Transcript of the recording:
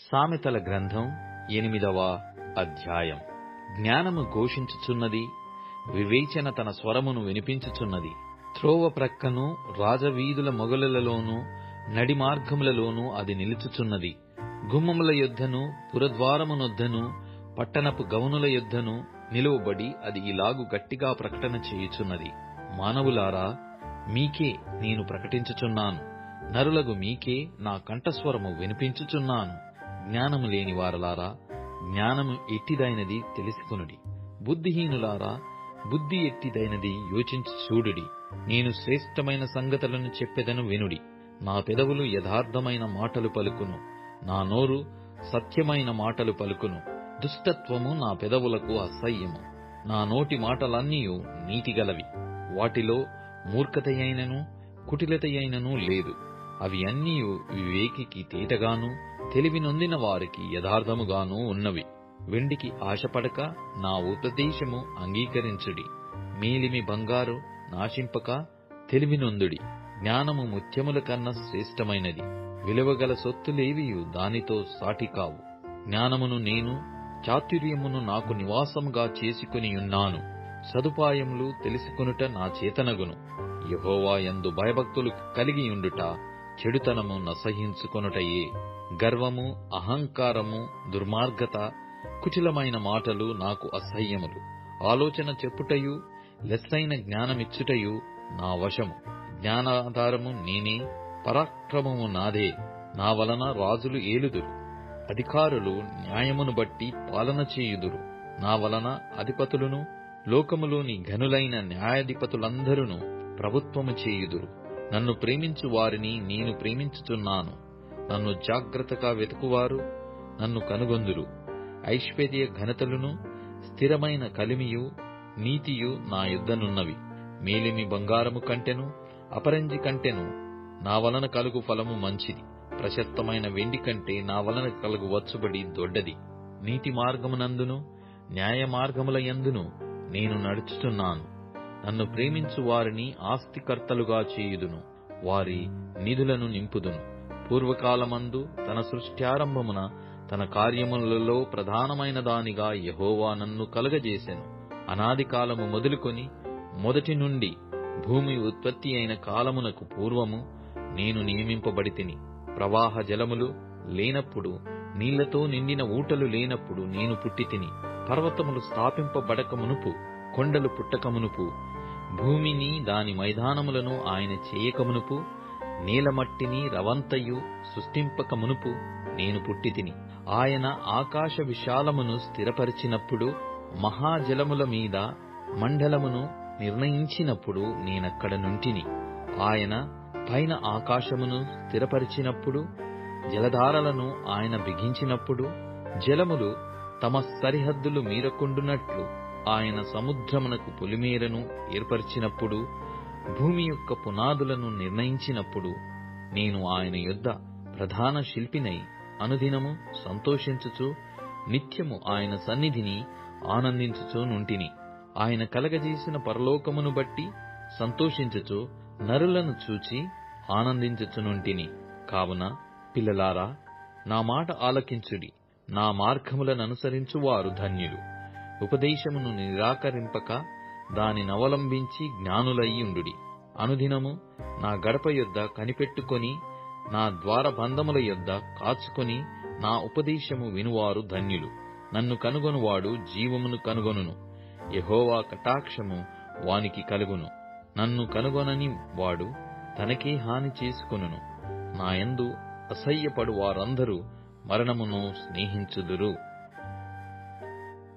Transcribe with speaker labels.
Speaker 1: సామెతల గ్రంథం 8వ అధ్యాయం. జ్ఞానము ఘోషించుచున్నది, వివేచన తన స్వరమును వినిపించుచున్నది. త్రోవ ప్రక్కను రాజవీధుల మొగలులలోనూ నడిమార్గములలోనూ అది నిలుచుచున్నది. గుమ్మముల యొద్దను పురద్వారమునొద్దను పట్టణపు గవనుల యొద్దను నిలువబడి అది ఇలాగు గట్టిగా ప్రకటన చేయుచున్నది. మానవులారా, మీకే నేను ప్రకటించుచున్నాను, నరులగు మీకే నా కంఠస్వరము వినిపించుచున్నాను. జ్ఞానము లేని వారలారా, జ్ఞానము ఎట్టిదైనది తెలుసుకొనుడి. బుద్ధిహీనులారా, బుద్ధి ఎట్టిదైనది యోచించి చూడుడి. నేను శ్రేష్టమైన సంగతులను చెప్పెదను వినుడి. నా పెదవులు యథార్థమైన మాటలు పలుకును, నా నోరు సత్యమైన మాటలు పలుకును. దుష్టత్వము నా పెదవులకు అసహ్యము. నా నోటి మాటలన్నీయు నీతిగలవి. వాటిలో మూర్ఖతయైనను కుటిలతయైనను లేదు. అవి అన్నీయు వివేకికి తేటగాను తెలివి నొందిన వారికి యథార్థముగాను ఉన్నవి. వెండికి ఆశపడక నా ఉపదేశము అంగీకరించుడి. మేలిమి బంగారు నాశింపక తెలివి నొందుడి. జ్ఞానము ముత్యముల కన్నా శ్రేష్టమైనది. విలువగల సొత్తులేవియు దానితో సాటికావు. జ్ఞానమును నేను చాతుర్యమును నాకు నివాసముగా చేసుకునియున్నాను. సదుపాయములు తెలుసుకొనుట నా చేతనగును. యెహోవా యందు భయభక్తులు కలిగియుండుట చెడుతనము నసహించుకొనుటయే. గర్వము, అహంకారము, దుర్మార్గత, కుటిలమైన మాటలు నాకు అసహ్యములు. ఆలోచన చెప్పుటయు లెస్సైన జ్ఞానమిచ్చుటయు నా వశము. జ్ఞానాధారము నేనే, పరాక్రమము నాదే. నా వలన రాజులు ఏలుదురు, అధికారులు న్యాయమును బట్టి పాలన చేయుదురు. నా వలన అధిపతులను లోకములోని ఘనులైన న్యాయాధిపతులందరూ ప్రభుత్వము చేయుదురు. నన్ను ప్రేమించు వారిని నేను ప్రేమించుచున్నాను. నన్ను జాగ్రత్తగా వెతుకువారు నన్ను కనుగొందురు. ఐశ్వర్య ఘనతలును స్థిరమైన కలిమియు నీతియు నా యుద్ధనున్నవి. మేలిమి బంగారము కంటెను అపరంజి కంటెను నా వలన కలుగు ఫలము మంచిది. ప్రశస్తమైన వెండి కంటే నా వలన కలుగు వచ్చుబడి దొడ్డది. నీతి మార్గమునందును న్యాయ మార్గముల యందును నేను నడుచుచున్నాను. నన్ను ప్రేమించు వారిని ఆస్తికర్తలుగా చేయుదును, వారి నిధులను నింపుదును. పూర్వకాలమందు తన సృష్ట్యారంభమున తన కార్యములలో ప్రధానమైన దానిగా యెహోవా నన్ను కలుగజేసెను. అనాది కాలము మొదలుకొని మొదటి నుండి భూమి ఉత్పత్తి అయిన కాలమునకు పూర్వము నేను నియమింపబడితిని. ప్రవాహ జలములు లేనప్పుడు, నీళ్లతో నిండిన ఊటలు లేనప్పుడు నేను పుట్టితిని. పర్వతములు స్థాపింపబడక మునుపు, కొండలు పుట్టకమునుపు, భూమిని దాని మైదానములను ఆయన చేయకమునుపు, నేలమట్టిని రవంతయు సృష్టింపకమునుపు నేను పుట్టితిని. ఆయన ఆకాశ విశాలమును స్థిరపరిచినప్పుడు, మహాజలముల మీద మండలమును నిర్ణయించినప్పుడు నేనక్కడ నుంటిని. ఆయన పైన ఆకాశమును స్థిరపరిచినప్పుడు, జలధారలను ఆయన బిగించినప్పుడు, జలములు తమ సరిహద్దులు మీరకుండునట్లు ఆయన సముద్రమునకు పొలిమేరను ఏర్పరిచినప్పుడు, భూమి యొక్క పునాదులను నిర్ణయించినప్పుడు, నేను ఆయన యొద్ద ప్రధాన శిల్పినై అనుదినము సంతోషించుచు నిత్యము ఆయన సన్నిధిని ఆనందించుచు నుంటిని. ఆయన కలగజేసిన పరలోకమును బట్టి సంతోషించుచు నరులను చూచి ఆనందించుచునుంటిని. కావున పిల్లలారా, నా మాట ఆలకించుడి. నా మార్గములను అనుసరించువారు ధన్యులు. ఉపదేశమును నిరాకరింపక దానినవలంబించి జ్ఞానులయ్యుండుడి. అనుదినము నా గడప యొద్ద కనిపెట్టుకొని, నా ద్వారబంధముల యొద్ద కాచుకొని నా ఉపదేశము వినువారు ధన్యులు. నన్ను కనుగొనువాడు జీవమును కనుగొనును, యెహోవా కటాక్షము వానికి కలుగును. నన్ను కనుగొనని వాడు తనకే హాని చేసుకొనును. నా యందు అసహ్యపడు వారందరూ మరణమును స్నేహించుదురు.